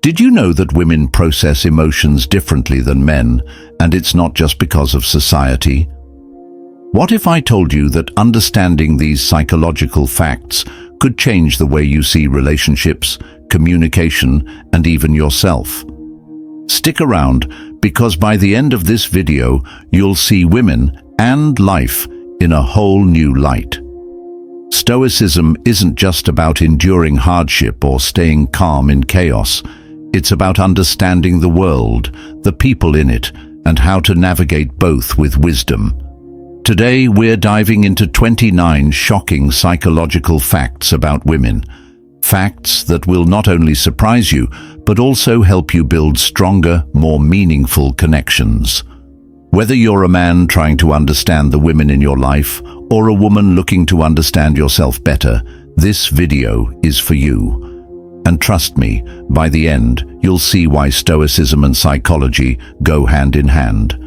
Did you know that women process emotions differently than men, and it's not just because of society? What if I told you that understanding these psychological facts could change the way you see relationships, communication, and even yourself? Stick around, because by the end of this video, you'll see women and life in a whole new light. Stoicism isn't just about enduring hardship or staying calm in chaos. It's about understanding the world, the people in it, and how to navigate both with wisdom. Today, we're diving into 29 shocking psychological facts about women. Facts that will not only surprise you, but also help you build stronger, more meaningful connections. Whether you're a man trying to understand the women in your life, or a woman looking to understand yourself better, this video is for you. And trust me, by the end, you'll see why Stoicism and psychology go hand in hand.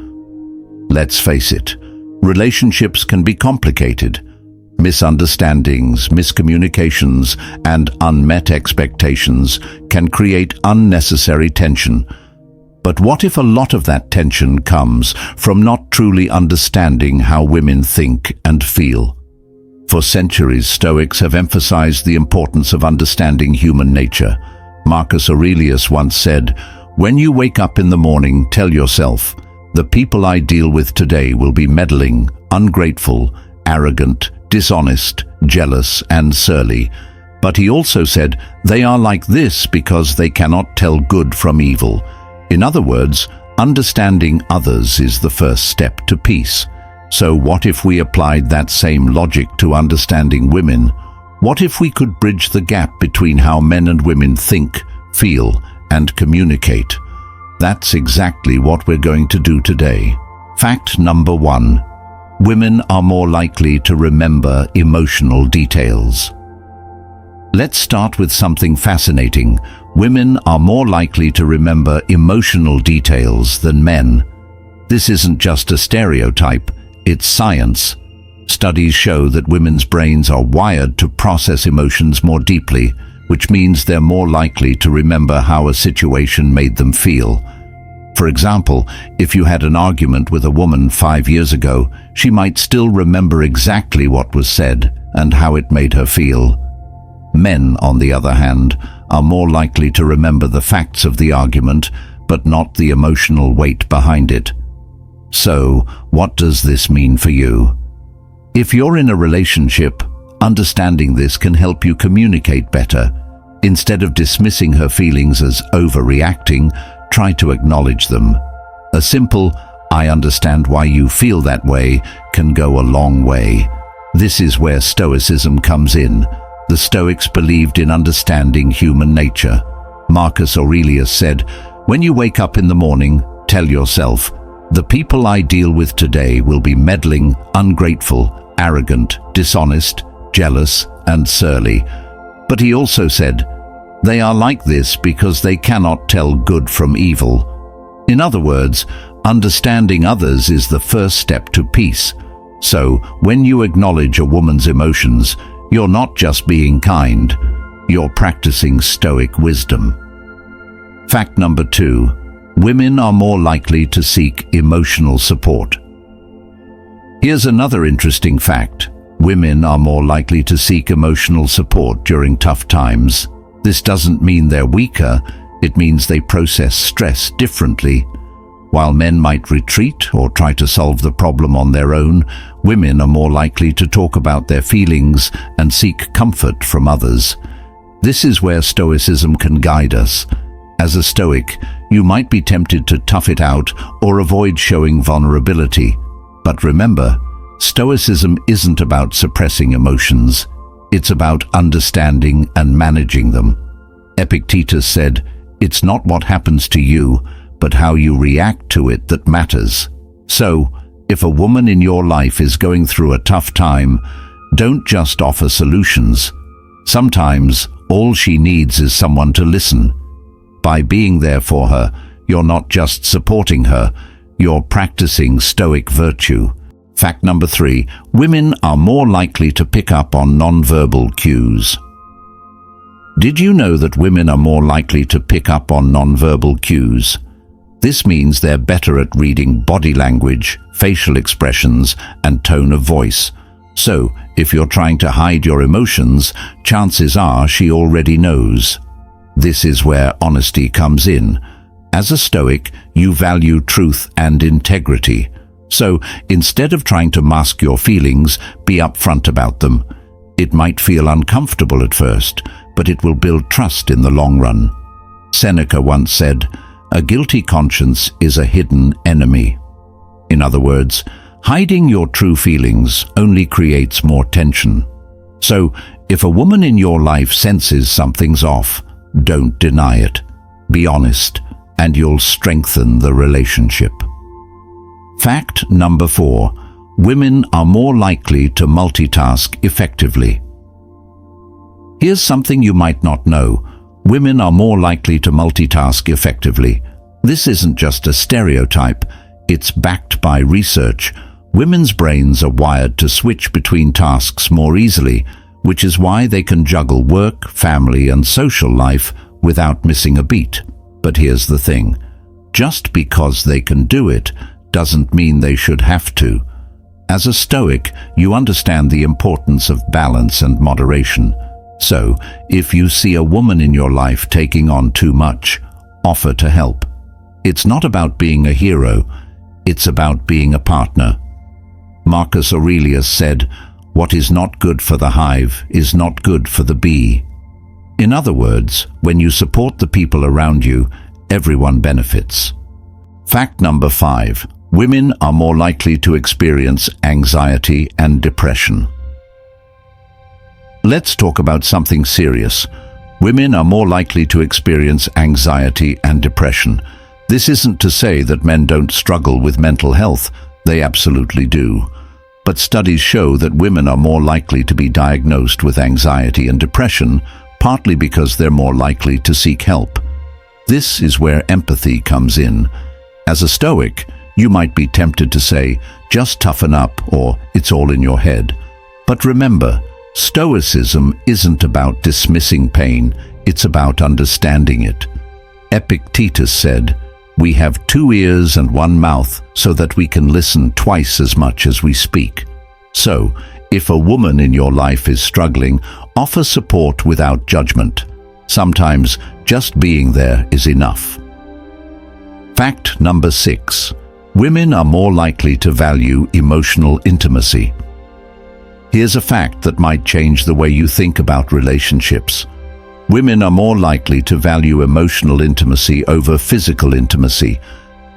Let's face it, relationships can be complicated. Misunderstandings, miscommunications, and unmet expectations can create unnecessary tension. But what if a lot of that tension comes from not truly understanding how women think and feel? For centuries, Stoics have emphasized the importance of understanding human nature. Marcus Aurelius once said, "When you wake up in the morning, tell yourself, the people I deal with today will be meddling, ungrateful, arrogant, dishonest, jealous, and surly." But he also said, "They are like this because they cannot tell good from evil." In other words, understanding others is the first step to peace. So what if we applied that same logic to understanding women? What if we could bridge the gap between how men and women think, feel, and communicate? That's exactly what we're going to do today. Fact number 1. Women are more likely to remember emotional details. Let's start with something fascinating. Women are more likely to remember emotional details than men. This isn't just a stereotype, it's science. Studies show that women's brains are wired to process emotions more deeply, which means they're more likely to remember how a situation made them feel. For example, if you had an argument with a woman 5 years ago, she might still remember exactly what was said and how it made her feel. Men, on the other hand, are more likely to remember the facts of the argument, but not the emotional weight behind it. So, what does this mean for you? If you're in a relationship, understanding this can help you communicate better. Instead of dismissing her feelings as overreacting, try to acknowledge them. A simple, "I understand why you feel that way," can go a long way. This is where Stoicism comes in. The Stoics believed in understanding human nature. Marcus Aurelius said, "When you wake up in the morning, tell yourself, the people I deal with today will be meddling, ungrateful, arrogant, dishonest, jealous, and surly." But he also said, "They are like this because they cannot tell good from evil." In other words, understanding others is the first step to peace. So, when you acknowledge a woman's emotions, you're not just being kind, you're practicing Stoic wisdom. Fact number 2. Women are more likely to seek emotional support. Here's another interesting fact. Women are more likely to seek emotional support during tough times. This doesn't mean they're weaker, it means they process stress differently. While men might retreat or try to solve the problem on their own, women are more likely to talk about their feelings and seek comfort from others. This is where Stoicism can guide us. As a Stoic, you might be tempted to tough it out or avoid showing vulnerability. But remember, Stoicism isn't about suppressing emotions. It's about understanding and managing them. Epictetus said, "It's not what happens to you, but how you react to it that matters." So, if a woman in your life is going through a tough time, don't just offer solutions. Sometimes, all she needs is someone to listen. By being there for her, you're not just supporting her, you're practicing Stoic virtue. Fact number 3. Women are more likely to pick up on nonverbal cues. Did you know that women are more likely to pick up on nonverbal cues? This means they're better at reading body language, facial expressions, and tone of voice. So, if you're trying to hide your emotions, chances are she already knows. This is where honesty comes in. As a Stoic, you value truth and integrity. So, instead of trying to mask your feelings, be upfront about them. It might feel uncomfortable at first, but it will build trust in the long run. Seneca once said, "A guilty conscience is a hidden enemy." In other words, hiding your true feelings only creates more tension. So, if a woman in your life senses something's off, don't deny it. Be honest, and you'll strengthen the relationship. Fact number 4. Women are more likely to multitask effectively. Here's something you might not know. Women are more likely to multitask effectively. This isn't just a stereotype, it's backed by research. Women's brains are wired to switch between tasks more easily, which is why they can juggle work, family, and social life without missing a beat. But here's the thing. Just because they can do it doesn't mean they should have to. As a Stoic, you understand the importance of balance and moderation. So, if you see a woman in your life taking on too much, offer to help. It's not about being a hero, it's about being a partner. Marcus Aurelius said, "What is not good for the hive is not good for the bee." In other words, when you support the people around you, everyone benefits. Fact number 5. Women are more likely to experience anxiety and depression. Let's talk about something serious. Women are more likely to experience anxiety and depression. This isn't to say that men don't struggle with mental health. They absolutely do. But studies show that women are more likely to be diagnosed with anxiety and depression, partly because they're more likely to seek help. This is where empathy comes in. As a Stoic, you might be tempted to say, "Just toughen up," or "It's all in your head." But remember, Stoicism isn't about dismissing pain, it's about understanding it. Epictetus said, "We have 2 ears and 1 mouth so that we can listen twice as much as we speak." So, if a woman in your life is struggling, offer support without judgment. Sometimes just being there is enough. Fact number 6. Women are more likely to value emotional intimacy. Here's a fact that might change the way you think about relationships. Women are more likely to value emotional intimacy over physical intimacy.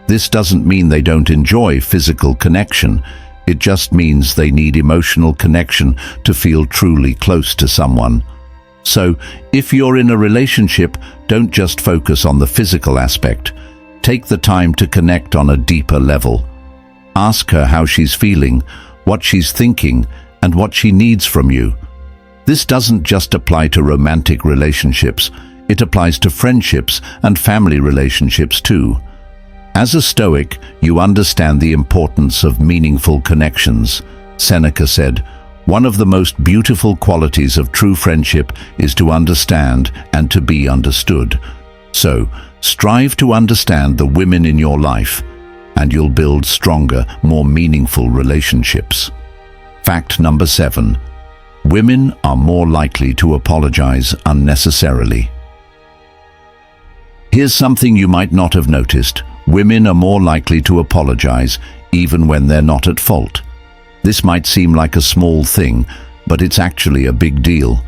This doesn't mean they don't enjoy physical connection. It just means they need emotional connection to feel truly close to someone. So, if you're in a relationship, don't just focus on the physical aspect. Take the time to connect on a deeper level. Ask her how she's feeling, what she's thinking, and what she needs from you. This doesn't just apply to romantic relationships, it applies to friendships and family relationships too. As a Stoic, you understand the importance of meaningful connections. Seneca said, "One of the most beautiful qualities of true friendship is to understand and to be understood." So, strive to understand the women in your life, and you'll build stronger, more meaningful relationships. Fact number 7. Women are more likely to apologize unnecessarily. Here's something you might not have noticed. Women are more likely to apologize even when they're not at fault. This might seem like a small thing, but it's actually a big deal.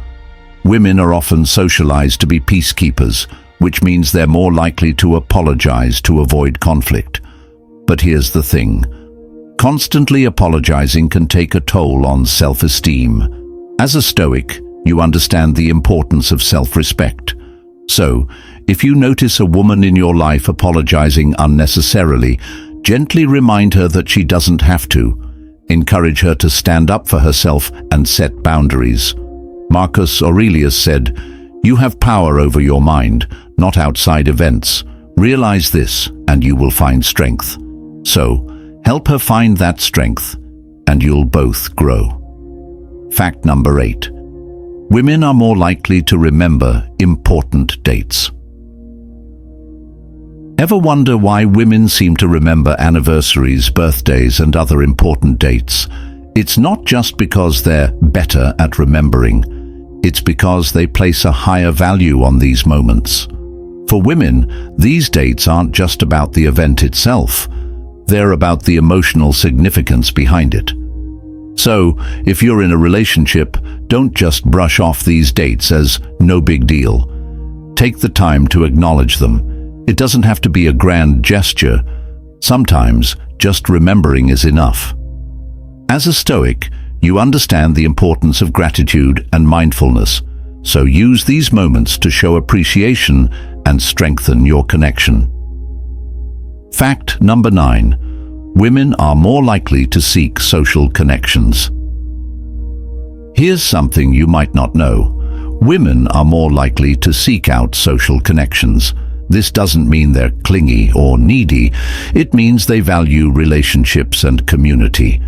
Women are often socialized to be peacekeepers, which means they're more likely to apologize to avoid conflict. But here's the thing. Constantly apologizing can take a toll on self-esteem. As a Stoic, you understand the importance of self-respect. So, if you notice a woman in your life apologizing unnecessarily, gently remind her that she doesn't have to. Encourage her to stand up for herself and set boundaries. Marcus Aurelius said, "You have power over your mind, not outside events. Realize this, and you will find strength." So, help her find that strength, and you'll both grow. Fact number 8. Women are more likely to remember important dates. Ever wonder why women seem to remember anniversaries, birthdays, and other important dates? It's not just because they're better at remembering. It's because they place a higher value on these moments. For women, these dates aren't just about the event itself. They're about the emotional significance behind it. So, if you're in a relationship, don't just brush off these dates as no big deal. Take the time to acknowledge them. It doesn't have to be a grand gesture. Sometimes, just remembering is enough. As a Stoic, you understand the importance of gratitude and mindfulness, so use these moments to show appreciation and strengthen your connection. Fact number 9. Women are more likely to seek social connections. Here's something you might not know. Women are more likely to seek out social connections. This doesn't mean they're clingy or needy. It means they value relationships and community.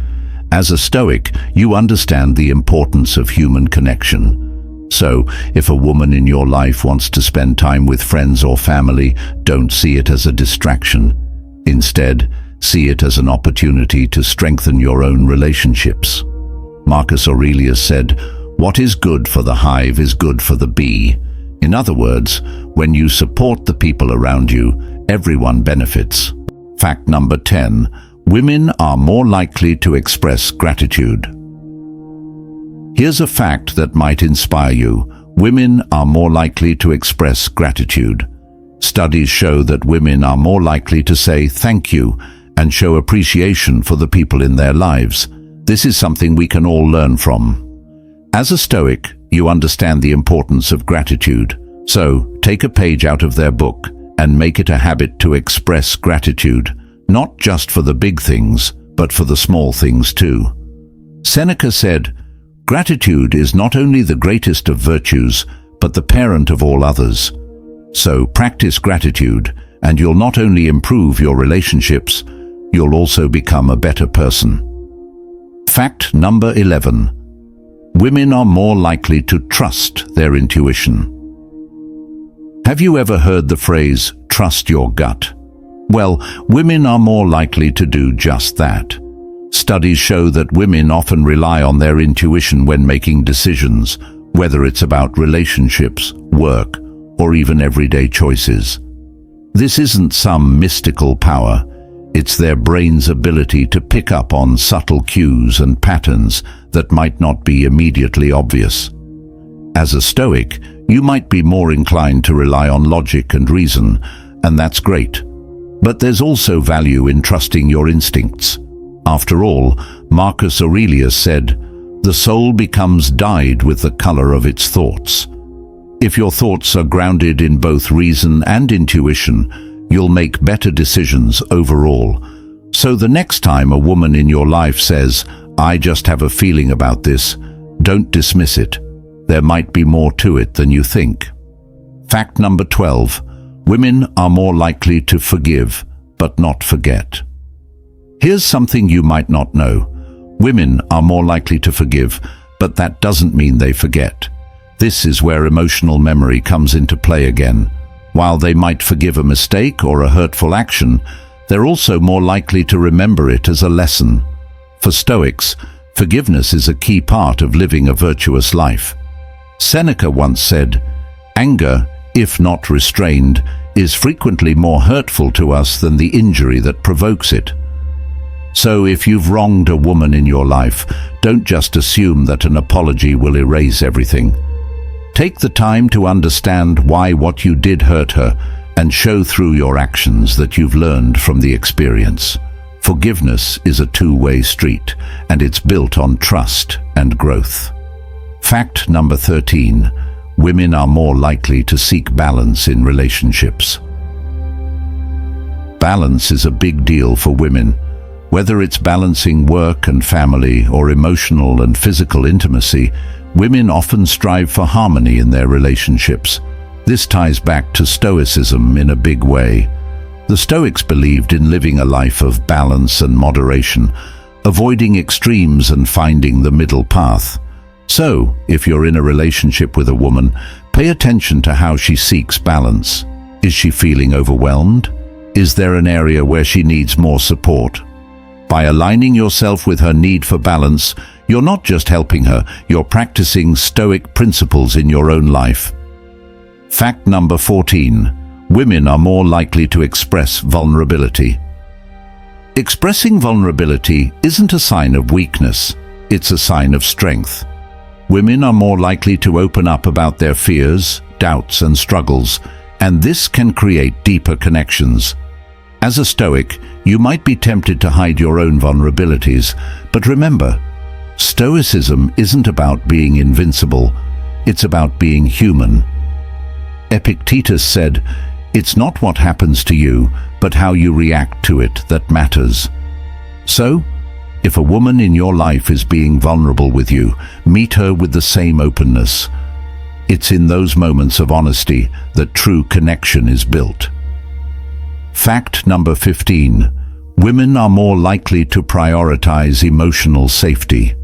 As a Stoic, you understand the importance of human connection. So, if a woman in your life wants to spend time with friends or family, don't see it as a distraction. Instead, see it as an opportunity to strengthen your own relationships. Marcus Aurelius said, "What is good for the hive is good for the bee." In other words, when you support the people around you, everyone benefits. Fact number 10. Women are more likely to express gratitude. Here's a fact that might inspire you. Women are more likely to express gratitude. Studies show that women are more likely to say thank you and show appreciation for the people in their lives. This is something we can all learn from. As a Stoic, you understand the importance of gratitude. So, take a page out of their book and make it a habit to express gratitude, not just for the big things, but for the small things too. Seneca said, "Gratitude is not only the greatest of virtues, but the parent of all others." So, practice gratitude, and you'll not only improve your relationships, you'll also become a better person. Fact number 11. Women are more likely to trust their intuition. Have you ever heard the phrase, "trust your gut"? Well, women are more likely to do just that. Studies show that women often rely on their intuition when making decisions, whether it's about relationships, work, or even everyday choices. This isn't some mystical power. It's their brain's ability to pick up on subtle cues and patterns that might not be immediately obvious. As a Stoic, you might be more inclined to rely on logic and reason, and that's great. But there's also value in trusting your instincts. After all, Marcus Aurelius said, "The soul becomes dyed with the color of its thoughts." If your thoughts are grounded in both reason and intuition, you'll make better decisions overall. So the next time a woman in your life says, "I just have a feeling about this," don't dismiss it. There might be more to it than you think. Fact number 12. Women are more likely to forgive, but not forget. Here's something you might not know. Women are more likely to forgive, but that doesn't mean they forget. This is where emotional memory comes into play again. While they might forgive a mistake or a hurtful action, they're also more likely to remember it as a lesson. For Stoics, forgiveness is a key part of living a virtuous life. Seneca once said, "Anger, if not restrained, is frequently more hurtful to us than the injury that provokes it." So if you've wronged a woman in your life, don't just assume that an apology will erase everything. Take the time to understand why what you did hurt her and show through your actions that you've learned from the experience. Forgiveness is a two-way street, and it's built on trust and growth. Fact number 13. Women are more likely to seek balance in relationships. Balance is a big deal for women. Whether it's balancing work and family or emotional and physical intimacy, women often strive for harmony in their relationships. This ties back to Stoicism in a big way. The Stoics believed in living a life of balance and moderation, avoiding extremes and finding the middle path. So, if you're in a relationship with a woman, pay attention to how she seeks balance. Is she feeling overwhelmed? Is there an area where she needs more support? By aligning yourself with her need for balance, you're not just helping her, you're practicing Stoic principles in your own life. Fact number 14. Women are more likely to express vulnerability. Expressing vulnerability isn't a sign of weakness, it's a sign of strength. Women are more likely to open up about their fears, doubts, and struggles, and this can create deeper connections. As a Stoic, you might be tempted to hide your own vulnerabilities, but remember, Stoicism isn't about being invincible, it's about being human. Epictetus said, "It's not what happens to you, but how you react to it that matters." So, if a woman in your life is being vulnerable with you, meet her with the same openness. It's in those moments of honesty that true connection is built. Fact number 15. Women are more likely to prioritize emotional safety.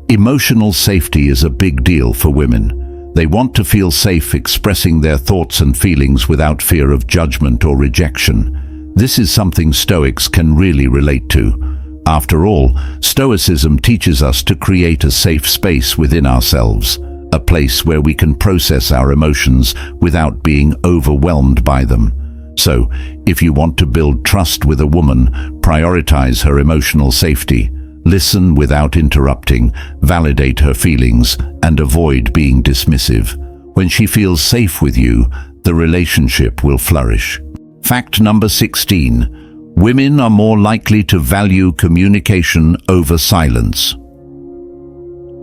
Emotional safety is a big deal for women. They want to feel safe expressing their thoughts and feelings without fear of judgment or rejection. This is something Stoics can really relate to. After all, Stoicism teaches us to create a safe space within ourselves, a place where we can process our emotions without being overwhelmed by them. So, if you want to build trust with a woman, prioritize her emotional safety. Listen without interrupting, validate her feelings, and avoid being dismissive. When she feels safe with you, the relationship will flourish. Fact number 16. Women are more likely to value communication over silence.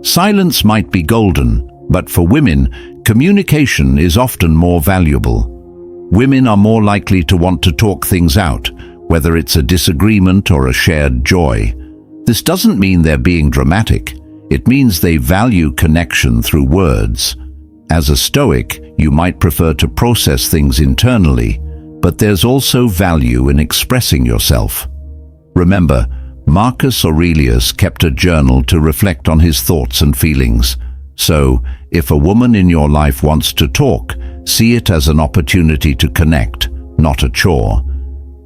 Silence might be golden, but for women, communication is often more valuable. Women are more likely to want to talk things out, whether it's a disagreement or a shared joy. This doesn't mean they're being dramatic. It means they value connection through words. As a Stoic, you might prefer to process things internally, but there's also value in expressing yourself. Remember, Marcus Aurelius kept a journal to reflect on his thoughts and feelings. So, if a woman in your life wants to talk, see it as an opportunity to connect, not a chore.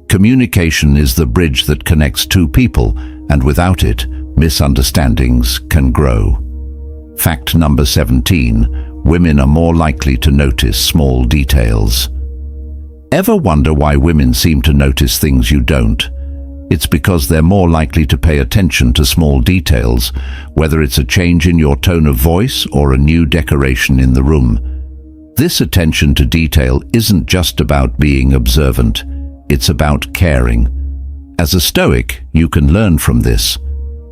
Communication is the bridge that connects two people, and without it, misunderstandings can grow. Fact number 17. Women are more likely to notice small details. Ever wonder why women seem to notice things you don't? It's because they're more likely to pay attention to small details, whether it's a change in your tone of voice or a new decoration in the room. This attention to detail isn't just about being observant, it's about caring. As a Stoic, you can learn from this.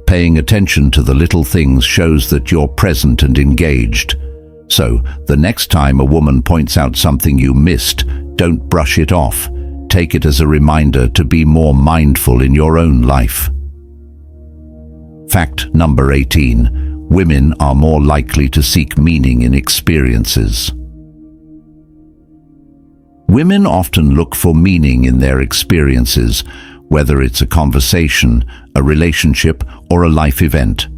Paying attention to the little things shows that you're present and engaged. So, the next time a woman points out something you missed, don't brush it off. Take it as a reminder to be more mindful in your own life. Fact number 18. Women are more likely to seek meaning in experiences. Women often look for meaning in their experiences, whether it's a conversation, a relationship, or a life event.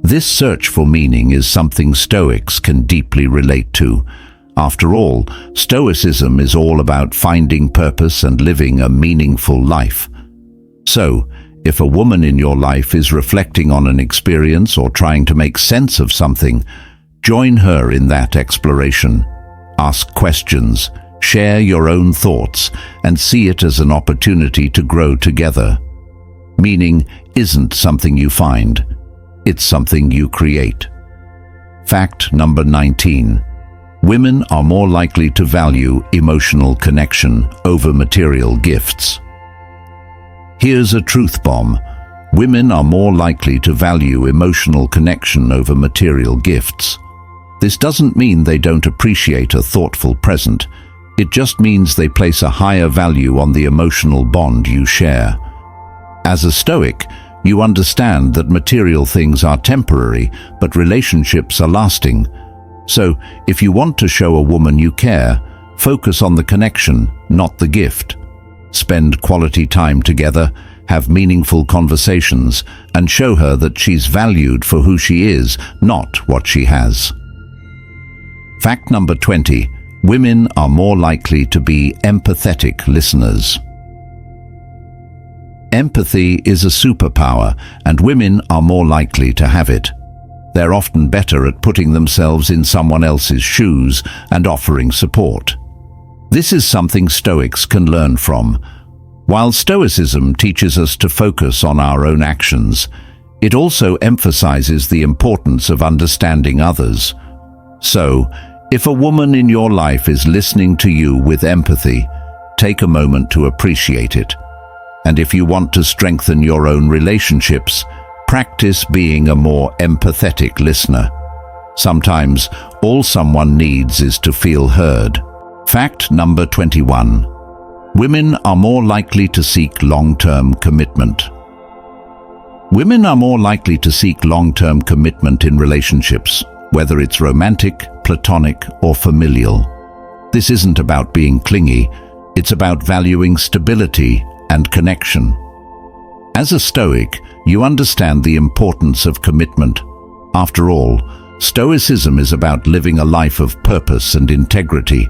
This search for meaning is something Stoics can deeply relate to. After all, Stoicism is all about finding purpose and living a meaningful life. So, if a woman in your life is reflecting on an experience or trying to make sense of something, join her in that exploration. Ask questions, share your own thoughts, and see it as an opportunity to grow together. Meaning isn't something you find, it's something you create. Fact number 19. Women are more likely to value emotional connection over material gifts. Here's a truth bomb. Women are more likely to value emotional connection over material gifts. This doesn't mean they don't appreciate a thoughtful present. It just means they place a higher value on the emotional bond you share. As a Stoic, you understand that material things are temporary, but relationships are lasting. So, if you want to show a woman you care, focus on the connection, not the gift. Spend quality time together, have meaningful conversations, and show her that she's valued for who she is, not what she has. Fact number 20. Women are more likely to be empathetic listeners. Empathy is a superpower, and women are more likely to have it. They're often better at putting themselves in someone else's shoes and offering support. This is something Stoics can learn from. While Stoicism teaches us to focus on our own actions, it also emphasizes the importance of understanding others. So, if a woman in your life is listening to you with empathy, take a moment to appreciate it. And if you want to strengthen your own relationships, practice being a more empathetic listener. Sometimes, all someone needs is to feel heard. Fact number 21. Women are more likely to seek long-term commitment. Women are more likely to seek long-term commitment in relationships, whether it's romantic, platonic, or familial. This isn't about being clingy, it's about valuing stability and connection. As a Stoic, you understand the importance of commitment. After all, Stoicism is about living a life of purpose and integrity.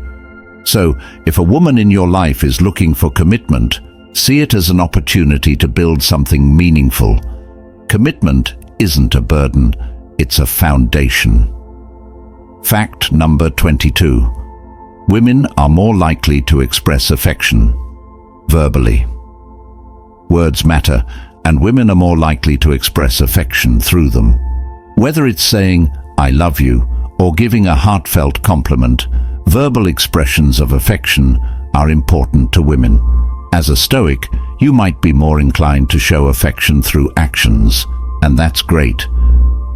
So, if a woman in your life is looking for commitment, see it as an opportunity to build something meaningful. Commitment isn't a burden, it's a foundation. Fact number 22. Women are more likely to express affection verbally. Words matter, and women are more likely to express affection through them. Whether it's saying, "I love you," or giving a heartfelt compliment, verbal expressions of affection are important to women. As a Stoic, you might be more inclined to show affection through actions, and that's great.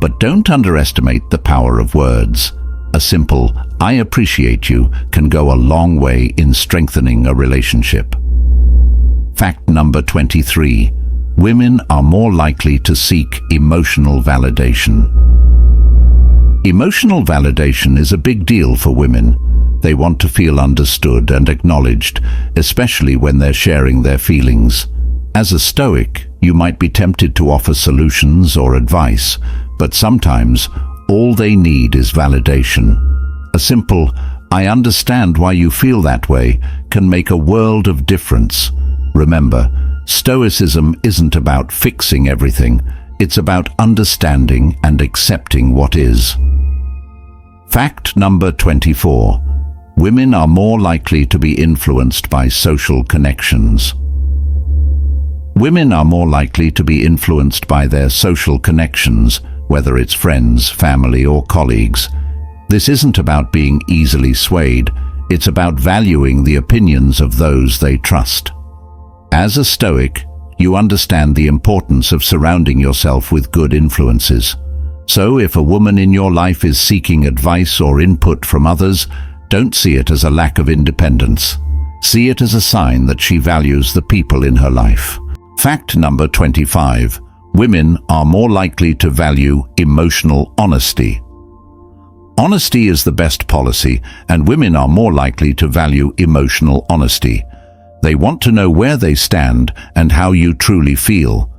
But don't underestimate the power of words. A simple, "I appreciate you," can go a long way in strengthening a relationship. Fact number 23. Women are more likely to seek emotional validation. Emotional validation is a big deal for women. They want to feel understood and acknowledged, especially when they're sharing their feelings. As a Stoic, you might be tempted to offer solutions or advice, but sometimes all they need is validation. A simple, "I understand why you feel that way," can make a world of difference. Remember, Stoicism isn't about fixing everything, it's about understanding and accepting what is. Fact number 24. Women are more likely to be influenced by social connections. Women are more likely to be influenced by their social connections, whether it's friends, family, or colleagues. This isn't about being easily swayed, it's about valuing the opinions of those they trust. As a Stoic, you understand the importance of surrounding yourself with good influences. So if a woman in your life is seeking advice or input from others, don't see it as a lack of independence. See it as a sign that she values the people in her life. Fact number 25. Women are more likely to value emotional honesty. Honesty is the best policy, and women are more likely to value emotional honesty. They want to know where they stand and how you truly feel.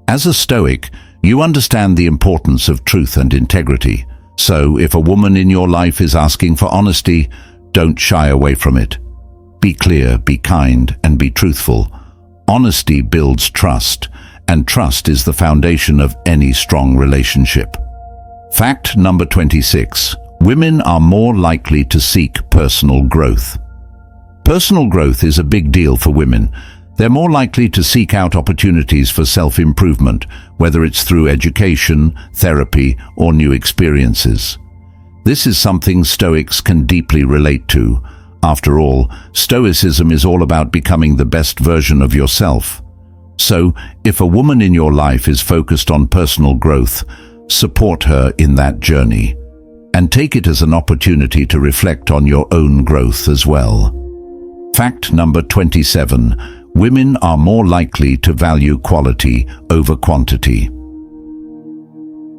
As a Stoic, you understand the importance of truth and integrity. So, if a woman in your life is asking for honesty, don't shy away from it. Be clear, be kind, and be truthful. Honesty builds trust, and trust is the foundation of any strong relationship. Fact number 26. Women are more likely to seek personal growth. Personal growth is a big deal for women. They're more likely to seek out opportunities for self-improvement, whether it's through education, therapy, or new experiences. This is something Stoics can deeply relate to. After all, Stoicism is all about becoming the best version of yourself. So, if a woman in your life is focused on personal growth, support her in that journey, and take it as an opportunity to reflect on your own growth as well. Fact number 27. Women are more likely to value quality over quantity.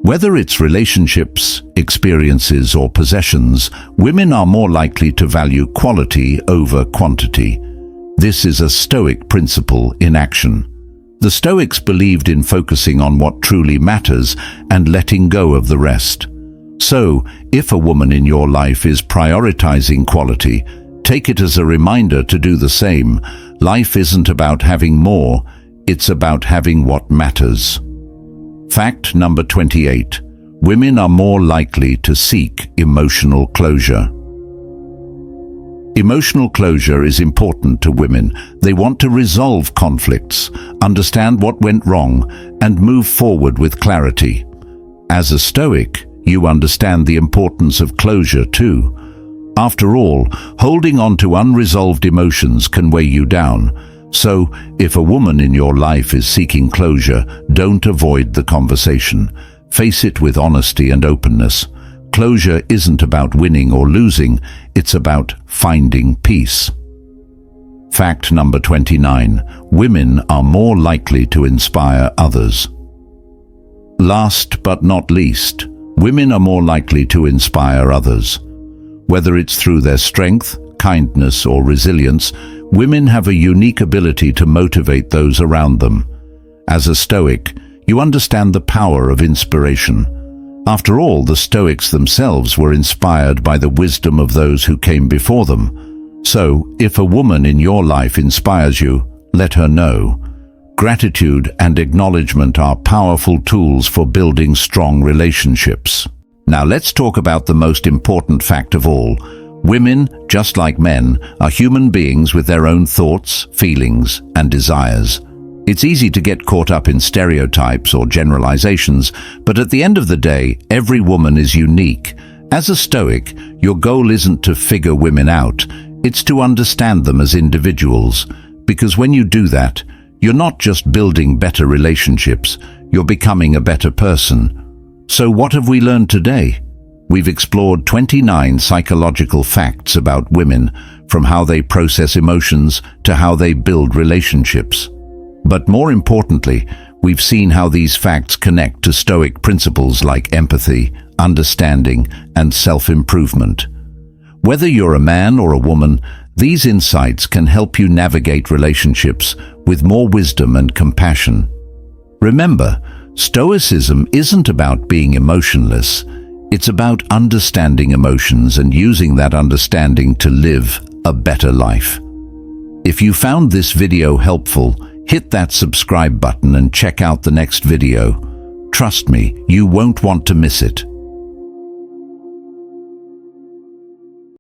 Whether it's relationships, experiences, or possessions, women are more likely to value quality over quantity. This is a Stoic principle in action. The Stoics believed in focusing on what truly matters and letting go of the rest. So, if a woman in your life is prioritizing quality, take it as a reminder to do the same. Life isn't about having more, it's about having what matters. Fact number 28. Women are more likely to seek emotional closure. Emotional closure is important to women. They want to resolve conflicts, understand what went wrong, and move forward with clarity. As a Stoic, you understand the importance of closure too. After all, holding on to unresolved emotions can weigh you down. So, if a woman in your life is seeking closure, don't avoid the conversation. Face it with honesty and openness. Closure isn't about winning or losing, it's about finding peace. Fact number 29. Women are more likely to inspire others. Last but not least, women are more likely to inspire others. Whether it's through their strength, kindness, or resilience, women have a unique ability to motivate those around them. As a Stoic, you understand the power of inspiration. After all, the Stoics themselves were inspired by the wisdom of those who came before them. So, if a woman in your life inspires you, let her know. Gratitude and acknowledgement are powerful tools for building strong relationships. Now let's talk about the most important fact of all. Women, just like men, are human beings with their own thoughts, feelings, and desires. It's easy to get caught up in stereotypes or generalizations, but at the end of the day, every woman is unique. As a Stoic, your goal isn't to figure women out, it's to understand them as individuals. Because when you do that, you're not just building better relationships, you're becoming a better person. So what have we learned today? We've explored 29 psychological facts about women, from how they process emotions to how they build relationships. But more importantly, we've seen how these facts connect to Stoic principles like empathy, understanding, and self-improvement. Whether you're a man or a woman, these insights can help you navigate relationships with more wisdom and compassion. Remember, Stoicism isn't about being emotionless. It's about understanding emotions and using that understanding to live a better life. If you found this video helpful, hit that subscribe button and check out the next video. Trust me, you won't want to miss it.